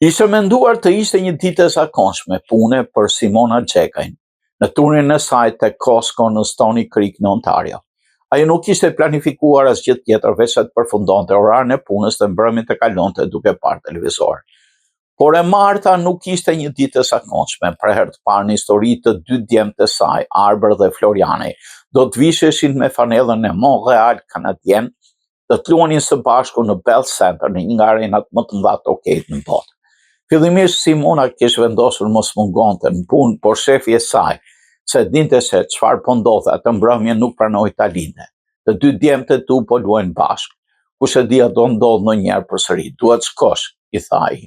Ishte menduar të ishte një ditë e zakonshme pune për Simona Xhekajn në turnin e saj te Costco në Stony Creek në Ontario. Ajo nuk ishte planifikuar asgjë tjetër veç sa të përfundonte orarin e punës të mbrëmjet të kalonte duke parë televizor. Por e marta nuk ishte një ditë e zakonshme. Për herë të parë në histori të dy djemtë të saj, Arber dhe Floriani, do të visheshin me fanellën e Montreal kanadien, të të luanin së bashku në Bell Center, në një nga arenat më të mëdha të hokejit në botë. Fillimisht Simona kishte vendosur mos mungonte në punë, por shefi e saj, se dinte se çfarë po ndodhte atë mbrëmje, nuk pranoi ta linte. Të dy djemtë tu po luajnë bashkë. Kush e di a do ndodh ndonjëherë përsëri. Duhet shkosh, i tha ai.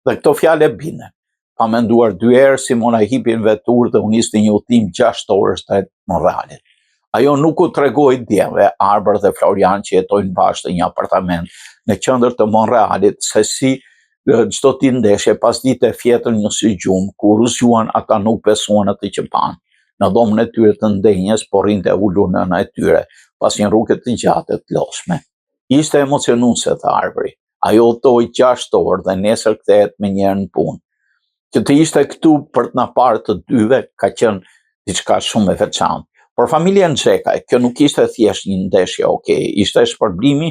Dhe këto fjalë bindën. Pa menduar dy herë, Simona hipi në vetur dhe u nisi një udhtim 6 orësh drejt Montrealit. Ajo nuk u tregoi djemve, Arber dhe Florian që jetojnë bashkë në një apartament në qendër të Montrealit, se si çdo ditë ndeshje pas dite fjetër një sy gjumë, kur zgjuan ata nuk besuan atë që panë. Në dhomën e tyre të ndenjes, por rinte ulur nëna e tyre, pas një rruge të gjatë të lodhshme. Ishte emocionuese, tha Arberi. Ajo udhtoi 6 orë dhe nesër kthehet menjëherë në punë. Që të ishte këtu për të na parë të dyve ka qenë diçka shumë e veçantë. Por familjen Xhekaj, kjo nuk ishte thjesht një ndeshje, ishte shpërblimi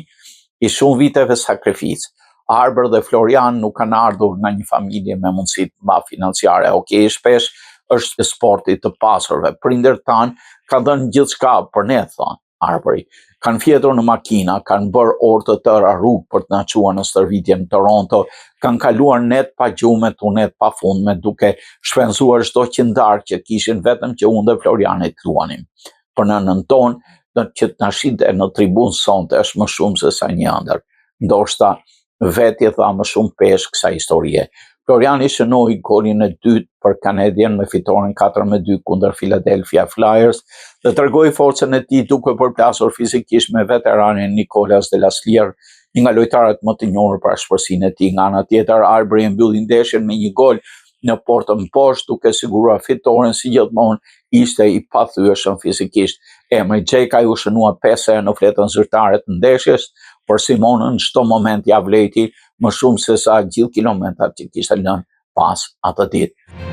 i shumë viteve sakrificë. Arber dhe Florian nuk kanë ardhur nga një familje me mundësi të madhe financiare. Shpesh është sporti të pasurve. Prindërit tanë kanë dhënë gjithçka për ne, thon Arberi. Kanë fjetur në makina, kanë bërë orë të tëra rrugë për të na çuar në stërvitje në Toronto, kanë kaluar net pa gjumë, tunet pa fundme, duke shpenzuar çdo qindar që kishin vetëm që unë dhe Floriani të luanim. Për nënën tonë, që të na shinte në tribunë sonte është më shumë se sa një ëndër. Ndoshta vetë tha më shumë pesh kësaj historie. Floriani shënoi golin e dytë për Canadian me fitoren 4-2 kundër Philadelphia Flyers dhe tregoi forcën e tij duke përplasur fizikisht me veteranin Nicolas Delaslier, një nga lojtarët më të njohur për ashpërsinë e tij. Nga ana tjetër, Arberi mbylli ndeshjen me një gol në portën poshtë duke siguruar fitoren, si gjithmonë ishte i pathyeshëm fizikisht. Emri Xhekaj u shënua 5 herë në fletën zyrtare të ndeshjes, por Simonën çdo moment ja vleti më shumë se sa gjithë kilometrat që kishte lënë pas atë ditë.